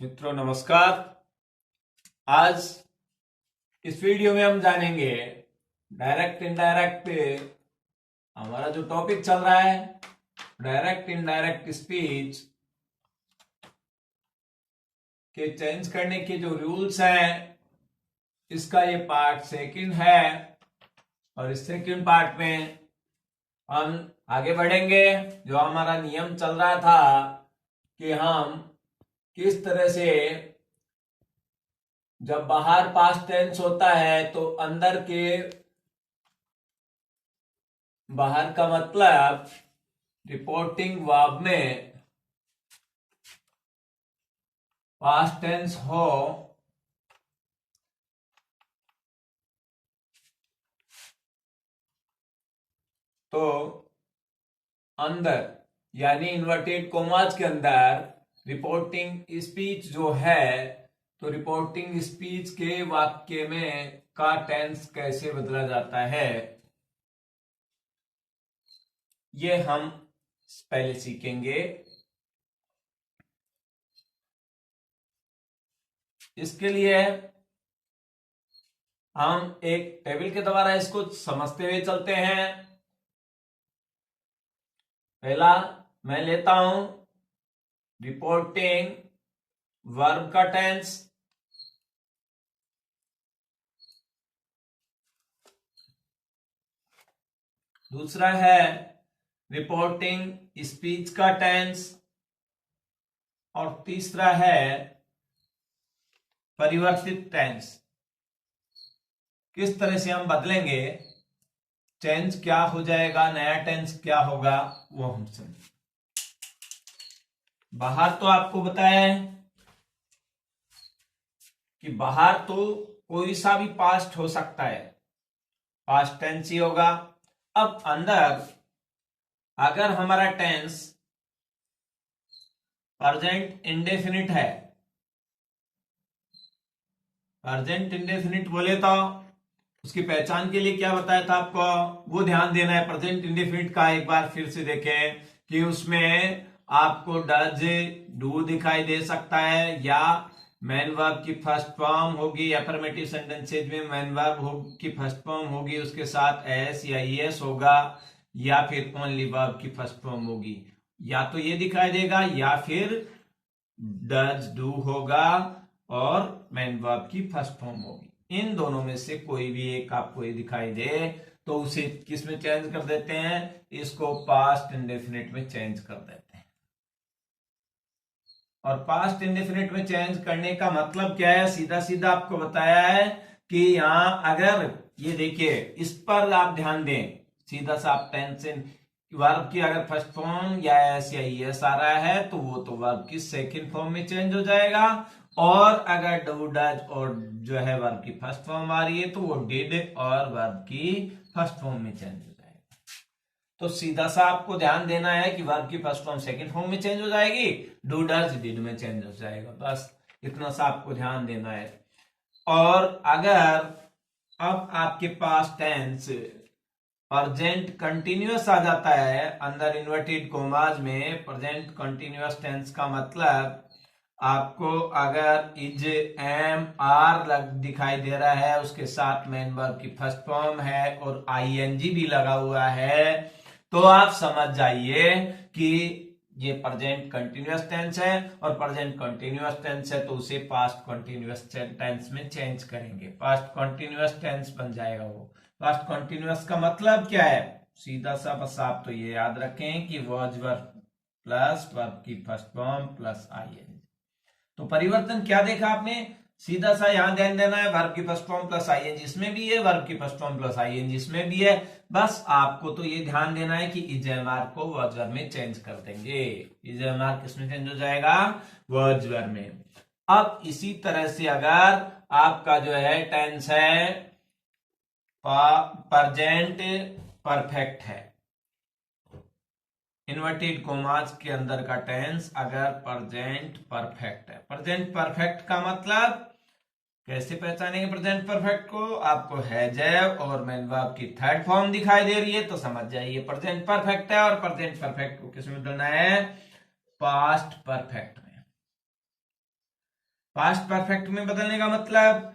मित्रों नमस्कार। आज इस वीडियो में हम जानेंगे डायरेक्ट इनडायरेक्ट। हमारा जो टॉपिक चल रहा है डायरेक्ट इनडायरेक्ट स्पीच के चेंज करने के जो रूल्स हैं, इसका ये पार्ट सेकंड है। और इस सेकंड पार्ट में हम आगे बढ़ेंगे। जो हमारा नियम चल रहा था कि हम किस तरह से जब बाहर पास्ट टेंस होता है तो अंदर के बाहर का मतलब रिपोर्टिंग वर्ब में पास्ट टेंस हो तो अंदर यानी इन्वर्टेड कोमास के अंदर रिपोर्टिंग स्पीच जो है, तो रिपोर्टिंग स्पीच के वाक्य में का टेंस कैसे बदला जाता है, ये हम पहले सीखेंगे। इसके लिए हम एक टेबल के द्वारा इसको समझते हुए चलते हैं। पहला मैं लेता हूं रिपोर्टिंग वर्ब का टेंस, दूसरा है रिपोर्टिंग स्पीच का टेंस, और तीसरा है परिवर्तित टेंस। किस तरह से हम बदलेंगे, टेंस क्या हो जाएगा, नया टेंस क्या होगा, वो हम समझें। बाहर तो आपको बताया है कि बाहर तो कोई सा भी पास्ट हो सकता है, पास्ट टेंस ही होगा। अब अंदर अगर हमारा टेंस प्रेजेंट इंडेफिनिट है, प्रेजेंट इंडेफिनिट बोले तो उसकी पहचान के लिए क्या बताया था आपको, वो ध्यान देना है। प्रेजेंट इंडेफिनिट का एक बार फिर से देखें कि उसमें आपको डज डू दिखाई दे सकता है, या मैन वर्ब की फर्स्ट फॉर्म होगी, अफर्मेटिव सेंटेंसेज में मैन वर्ब की फर्स्ट फॉर्म होगी, उसके साथ एस या ईएस होगा, या फिर ओनली वर्ब की फर्स्ट फॉर्म होगी। या तो ये दिखाई देगा या फिर डज डू होगा और मैन वर्ब की फर्स्ट फॉर्म होगी। इन दोनों में से कोई भी एक आपको ये दिखाई दे तो उसे किस में चेंज कर देते हैं, इसको पास्ट इंडेफिनिट में चेंज कर देते हैं। और पास्ट इंडेफिनिट में चेंज करने का मतलब क्या है, सीधा सीधा आपको बताया है कि यहां अगर ये देखिए, इस पर आप ध्यान दें, सीधा सा आप टेंस वर्ब की अगर फर्स्ट फॉर्म या एस या ईएस आ रहा है तो वो तो वर्ब की सेकंड फॉर्म में चेंज हो जाएगा, और अगर डू डज और जो है वर्ब की फर्स्ट फॉर्म आ रही है तो वो डिड और वर्ब की फर्स्ट फॉर्म में चेंज हो जाएगा। तो सीधा सा आपको ध्यान देना है कि वर्ब की फर्स्ट फॉर्म सेकंड फॉर्म में चेंज हो जाएगी, डू डज डिड में चेंज हो जाएगा, बस इतना सा आपको ध्यान देना है। और अगर अब आपके पास टेंस प्रेजेंट कंटिन्यूअस आ जाता है अंदर इन्वर्टेड कोमास में, प्रेजेंट कंटिन्यूअस टेंस का मतलब आपको अगर इज एम आर दिखाई दे रहा है, उसके साथ मेन वर्ब की फर्स्ट फॉर्म है और आईएनजी भी लगा हुआ है, तो आप समझ जाइए कि ये प्रेजेंट कंटिन्यूअस टेंस है। और प्रेजेंट कंटिन्यूअस टेंस है तो उसे पास्ट कंटिन्यूअस टेंस में चेंज करेंगे, पास्ट कंटिन्यूअस टेंस बन जाएगा वो। पास्ट कंटिन्यूअस का मतलब क्या है, सीधा सा बस आप तो ये याद रखें कि वॉज वर्ब प्लस वर्ब की फर्स्ट फॉर्म प्लस आईएनजी। तो परिवर्तन क्या देखा आपने, सीधा सा यहां ध्यान देना है, वर्ब की फर्स्ट फॉर्म प्लस आईएनजी इसमें भी है, वर्ब की फर्स्ट फॉर्म प्लस आईएनजी इसमें भी है। बस आपको तो ये ध्यान देना है कि इजएमआर को वर्ब वर्ब में चेंज कर देंगे। इजएमआर किसमें चेंज हो जाएगा, वर्ब वर्ब में। अब इसी तरह से अगर आपका जो है टेंस है प्रेजेंट परफेक्ट है, इन्वर्टेड कोमास के अंदर का टेंस अगर प्रेजेंट परफेक्ट है, प्रेजेंट परफेक्ट का मतलब कैसे पहचानेंगे प्रेजेंट परफेक्ट को, आपको हैज और मेन वर्ब की थर्ड फॉर्म दिखाई दे रही है तो समझ जाइए प्रेजेंट परफेक्ट है। और प्रेजेंट परफेक्ट को किसमें बदलना है, पास्ट परफेक्ट में। पास्ट परफेक्ट में बदलने का मतलब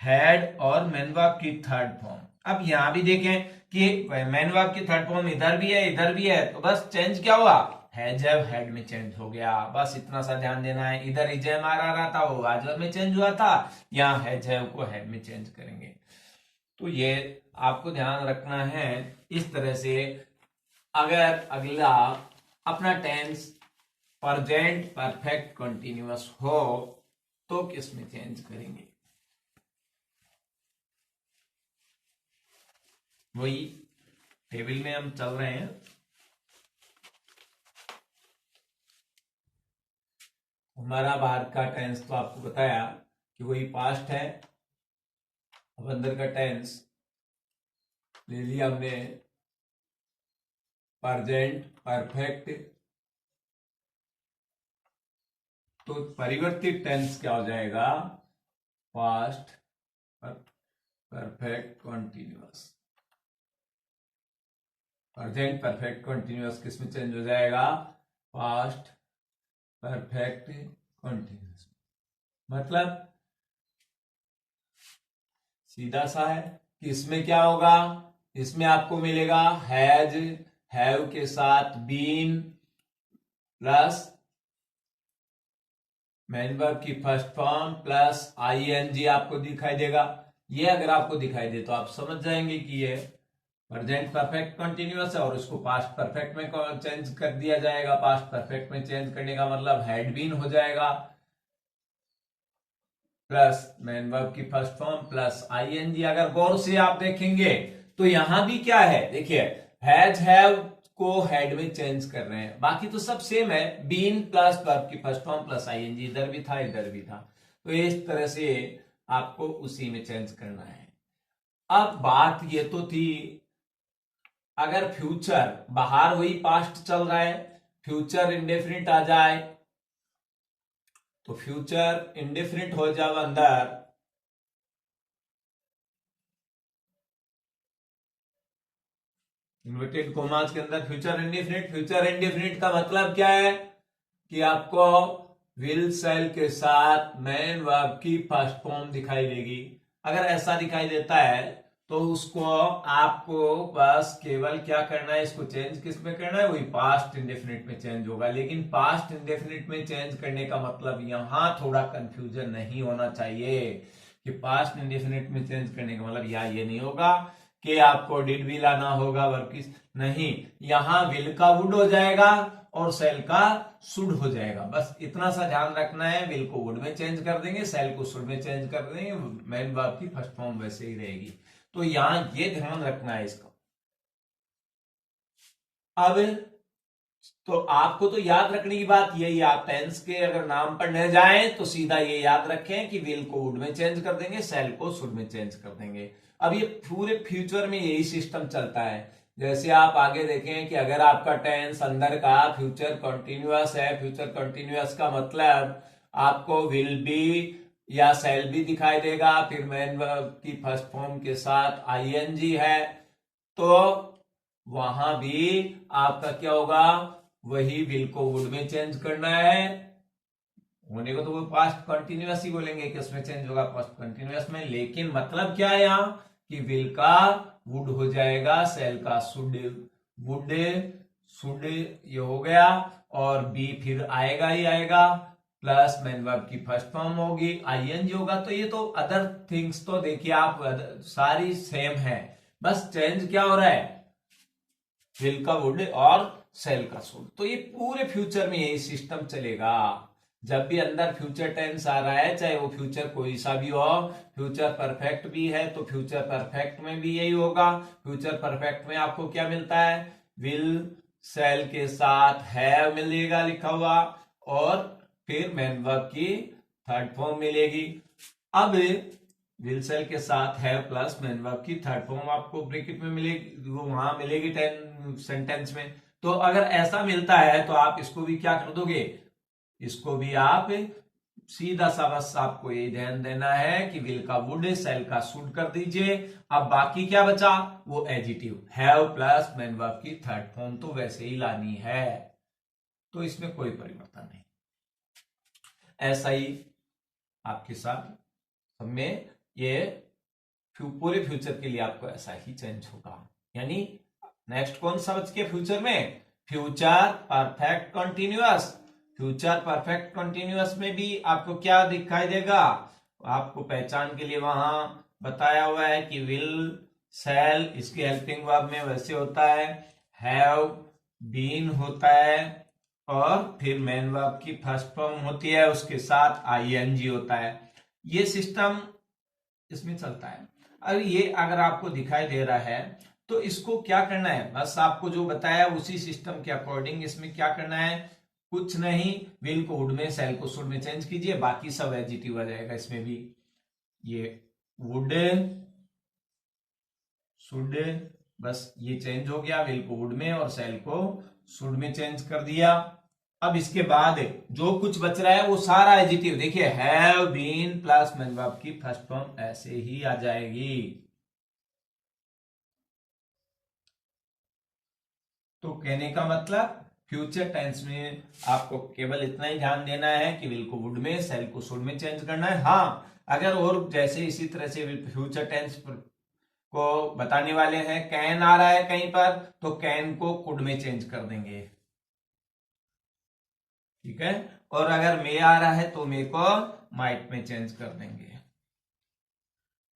हैड और मैन वर्ब की थर्ड फॉर्म। अब यहां भी देखें कि मैन वर्ब की थर्ड फॉर्म इधर भी है इधर भी है, तो बस चेंज क्या हुआ, हैज हैव हेड में चेंज हो गया, बस इतना सा ध्यान देना है। इधर इज एम आ रहा था वो आज में चेंज हुआ था, यहाँ हैज हैव को हेड में चेंज करेंगे। तो ये आपको ध्यान रखना है। इस तरह से अगर अगला अपना टेंस प्रेजेंट परफेक्ट कंटिन्यूअस हो तो किस में चेंज करेंगे, वही टेबल में हम चल रहे हैं। हमारा बाहर का टेंस तो आपको बताया कि वही पास्ट है। अब अंदर का टेंस ले लिया हमने प्रेजेंट परफेक्ट, तो परिवर्तित टेंस क्या हो जाएगा, past perfect continuous. Present perfect continuous किस में चेंज हो जाएगा, पास्ट परफेक्ट कंटिन्यूअस। मतलब सीधा सा है कि इसमें क्या होगा, इसमें आपको मिलेगा हैज हैव के साथ बीन प्लस मैन वर्ब की फर्स्ट फॉर्म प्लस आईएनजी आपको दिखाई देगा। ये अगर आपको दिखाई दे तो आप समझ जाएंगे कि ये प्रेजेंट परफेक्ट कंटिन्यूअस है और इसको पास्ट परफेक्ट में चेंज कर दिया जाएगा। पास्ट परफेक्ट में चेंज करने का मतलब हैड बीन हो जाएगा प्लस मैन वर्ब की फर्स्ट फॉर्म प्लस आईएनजी। अगर गौर से आप देखेंगे तो यहां भी क्या है, देखिए हैज हैव को हेड में चेंज कर रहे हैं, बाकी तो सब सेम है, बीन प्लस वर्ब की फर्स्ट फॉर्म प्लस आईएनजी, इधर भी था इधर भी था। तो इस तरह से आपको उसी में चेंज करना है। अब बात ये तो थी अगर फ्यूचर बाहर वही पास्ट चल रहा है, फ्यूचर इंडेफिनिट आ जाए तो फ्यूचर इंडेफिनिट हो जाए अंदर, इन्वर्टेड कोमास के अंदर फ्यूचर इंडेफिनिट। फ्यूचर इंडेफिनिट का मतलब क्या है कि आपको विल सेल के साथ मैन वर्ब की फर्स्ट फॉर्म दिखाई देगी। अगर ऐसा दिखाई देता है तो उसको आपको बस केवल क्या करना है, इसको चेंज किस में करना है, वही पास्ट इंडेफिनिट में चेंज होगा। लेकिन पास्ट इंडेफिनिट में चेंज करने का मतलब यहां थोड़ा कंफ्यूजन नहीं होना चाहिए कि पास्ट इंडेफिनिट में चेंज करने का मतलब या ये नहीं होगा कि आपको डिड भी लाना होगा वर्ब की, नहीं, यहां विल का वुड हो जाएगा और सेल का शुड हो जाएगा। बस इतना सा ध्यान रखना है, विल को वुड में चेंज कर देंगे, सेल को शुड में चेंज कर देंगे, मैन वर्ब की फर्स्ट फॉर्म वैसे ही रहेगी। तो यहां ये ध्यान रखना है इसका। अब तो आपको तो याद रखने की बात यही, आप टेंस के अगर नाम पर न जाएं तो सीधा ये याद रखें कि विल को वुड में चेंज कर देंगे, सेल को शुड में चेंज कर देंगे। अब ये पूरे फ्यूचर में यही सिस्टम चलता है। जैसे आप आगे देखें कि अगर आपका टेंस अंदर का फ्यूचर कंटिन्यूअस है, फ्यूचर कंटिन्यूअस का मतलब आपको विल बी या सेल भी दिखाई देगा, फिर मैन वर्ब की फर्स्ट फॉर्म के साथ आईएनजी है, तो वहां भी आपका क्या होगा, वही विल को वुड में चेंज करना है। होने को तो वो पास्ट कंटिन्यूअस ही बोलेंगे कि उसमें चेंज होगा पास्ट कंटिन्यूअस में, लेकिन मतलब क्या है यहाँ कि विल का वुड हो जाएगा, सेल का शुड, वुड शुड ये हो गया, और बी फिर आएगा ही आएगा, प्लस मैन वर्ब की फर्स्ट फॉर्म होगी, आईएनजी होगा। तो ये तो अदर थिंग्स तो देखिए आप सारी सेम है, बस चेंज क्या हो रहा है, विल का वुड और सेल का शुड। तो ये पूरे फ्यूचर में यही सिस्टम चलेगा। जब भी अंदर फ्यूचर टेंस आ रहा है, चाहे वो फ्यूचर कोई सा भी हो, फ्यूचर परफेक्ट भी है तो फ्यूचर परफेक्ट में भी यही होगा। फ्यूचर परफेक्ट में आपको क्या मिलता है, विल सेल के साथ हैव मिलेगा लिखा हुआ, और फिर मैन वर्ब की थर्ड फॉर्म मिलेगी। अब विल सेल के साथ हैव प्लस मैन वर्ब की थर्ड फॉर्म आपको ब्रैकेट में मिलेगी, वो वहां मिलेगी सेंटेंस में। तो अगर ऐसा मिलता है तो आप इसको भी क्या कर दोगे, इसको भी आप सीधा सा बस आपको ये ध्यान देना है कि विल का वुड सेल का शुड कर दीजिए। अब बाकी क्या बचा, वो adjective have plus man verb की थर्ड फॉर्म तो वैसे ही लानी है, तो इसमें कोई परिवर्तन नहीं। ऐसा ही आपके साथ सब में ये पूरे फ्यूचर के लिए आपको ऐसा ही चेंज होगा। यानी नेक्स्ट कौन सा बच गया फ्यूचर में? Future perfect continuous. Future perfect continuous में भी आपको क्या दिखाई देगा? आपको पहचान के लिए वहां बताया हुआ है कि विल, शैल, इसकी हेल्पिंग वर्ब में वैसे होता है, हैव, बीन होता है, और फिर मेन वर्ब की फर्स्ट फॉर्म होती है, उसके साथ आईएनजी होता है। ये सिस्टम इसमें चलता है। अब ये अगर आपको दिखाई दे रहा है तो इसको क्या करना है? बस आपको जो बताया उसी सिस्टम के अकॉर्डिंग इसमें क्या करना है? कुछ नहीं, विल को वुड में, सेल को शुड में चेंज कीजिए, बाकी सब एडजेक्टिव आ जाएगा इसमें भी। ये वुड, शुड, बस ये चेंज हो गया, विल को वुड में और सेल को शुड में चेंज कर दिया। अब इसके बाद जो कुछ बच रहा है वो सारा एडजेक्टिव देखिए, have been plus main verb की फर्स्ट फॉर्म ऐसे ही आ जाएगी। तो कहने का मतलब फ्यूचर टेंस में आपको केवल इतना ही ध्यान देना है कि विल को वुड में, सेल को शुड में चेंज करना है। हाँ, अगर और जैसे इसी तरह से फ्यूचर टेंस को बताने वाले हैं, कैन आ रहा है कहीं पर तो कैन को कुड में चेंज कर देंगे, ठीक है। और अगर मे आ रहा है तो मे को माइट में चेंज कर देंगे।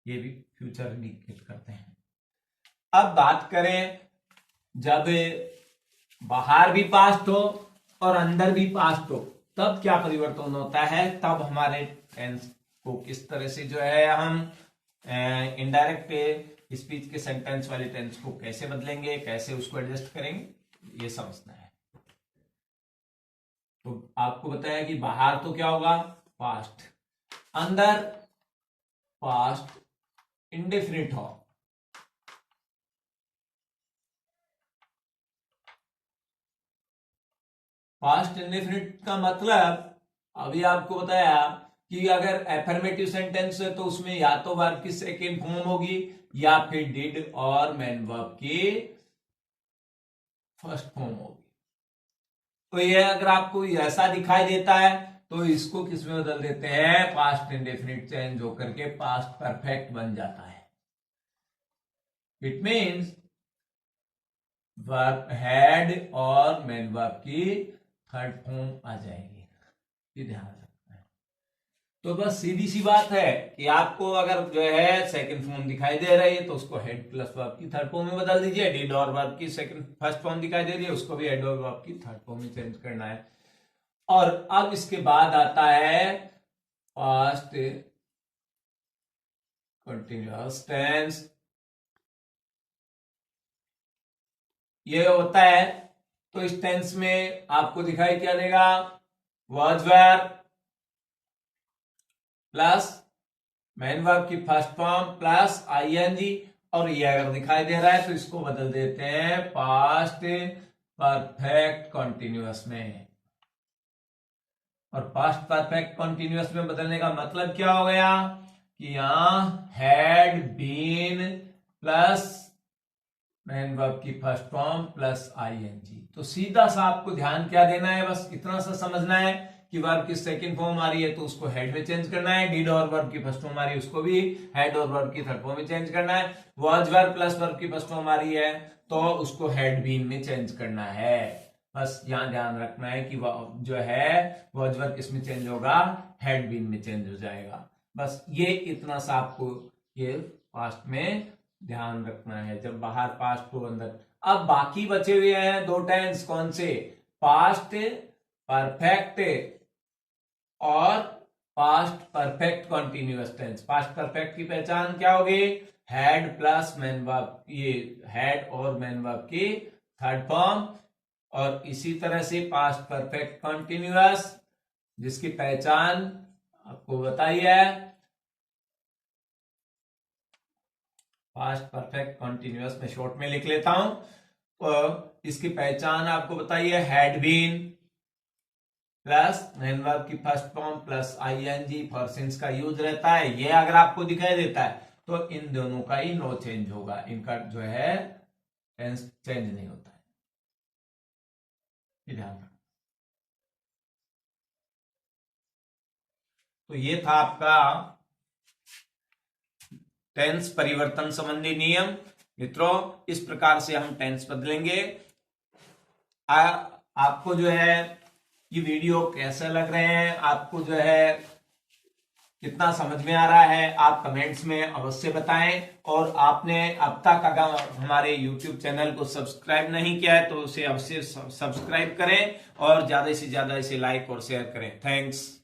ये भी फ्यूचर इंडिकेट करते हैं। अब बात करें जब बाहर भी पास्ट हो और अंदर भी पास्ट हो तब क्या परिवर्तन होता है, तब हमारे टेंस को किस तरह से जो है हम इनडायरेक्ट स्पीच के सेंटेंस वाले टेंस को कैसे बदलेंगे, कैसे उसको एडजस्ट करेंगे, ये समझना है। तो आपको बताया कि बाहर तो क्या होगा? पास्ट, अंदर पास्ट इंडेफिनिट हो। पास्ट इंडेफिनिट का मतलब अभी आपको बताया कि अगर एफर्मेटिव सेंटेंस है तो उसमें या तो वर्ब की सेकेंड फॉर्म होगी या फिर डिड और मेन वर्ब की फर्स्ट फॉर्म होगी। तो ये अगर आपको ऐसा दिखाई देता है तो इसको किस में बदल देते हैं? पास्ट इंडेफिनिट चेंज होकर के पास्ट परफेक्ट बन जाता है। इट मीन्स वर्ब हैड और मेन वर्ब की थर्ड फॉर्म आ जाएगी, ये ध्यान रखना है। तो बस सीधी सी बात है कि आपको अगर जो है सेकंड फॉर्म दिखाई दे रही है तो उसको हेड प्लस वर्ब की थर्ड फॉर्म में बदल दीजिए। डिड और वर्ब की सेकंड फर्स्ट फॉर्म दिखाई दे रही है उसको भी हेड और वर्ब की थर्ड फॉर्म में चेंज करना है। और अब इसके बाद आता है पास्ट कंटिन्यूअस टेंस। ये होता है तो इस टेंस में आपको दिखाई क्या देगा? Was were plus main verb की फर्स्ट फॉर्म प्लस आईएनजी, और ये अगर दिखाई दे रहा है तो इसको बदल देते हैं पास्ट परफेक्ट कंटिन्यूअस में। और पास्ट परफेक्ट कंटिन्यूअस में बदलने का मतलब क्या हो गया कि यहां had been plus main verb की फर्स्ट फॉर्म प्लस आईएनजी। तो सीधा सा आपको ध्यान क्या देना है, बस इतना सा समझना है कि वर्ब की सेकंड फॉर्म आ रही है तो उसको हेड में चेंज करना है, डिड और वर्ब की फर्स्ट फॉर्म आ रही है उसको भी हेड और वर्ब की थर्ड फॉर्म में चेंज करना है, वाज वेयर प्लस वर्ब की फर्स्ट फॉर्म आ रही है तो उसको हेड बीन में चेंज करना है। बस यहां ध्यान रखना है कि जो है वाज वेयर किस में चेंज होगा? हेड बीन में चेंज हो जाएगा। बस ये इतना सा आपको ये पास्ट में ध्यान रखना है जब बाहर पास्ट को अंदर। अब बाकी बचे हुए हैं दो टेंस, कौन से? पास्ट परफेक्ट और past perfect continuous tense. Past perfect की पहचान क्या होगी? हैड प्लस मेन वर्ब, ये हैड और मेन वर्ब की थर्ड फॉर्म। और इसी तरह से पास्ट परफेक्ट कंटिन्यूअस जिसकी पहचान आपको बताई है, पास्ट परफेक्ट कंटिन्यूअस में शॉर्ट में लिख लेता हूं। तो इसकी पहचान आपको बताइए, had been plus main verb की first form plus ING for since का यूज रहता है। ये अगर आपको दिखाई देता है तो इन दोनों का ही नो चेंज होगा, इनका जो है टेंस चेंज नहीं होता है, ध्यान रखना। तो ये था आपका टेंस परिवर्तन संबंधी नियम। मित्रों, इस प्रकार से हम टेंस बदलेंगे। आपको जो है ये वीडियो कैसे लग रहे हैं, आपको जो है कितना समझ में आ रहा है, आप कमेंट्स में अवश्य बताएं। और आपने अब तक अगर हमारे YouTube चैनल को सब्सक्राइब नहीं किया है तो उसे अवश्य सब्सक्राइब करें और ज्यादा से ज्यादा इसे लाइक और शेयर करें। थैंक्स।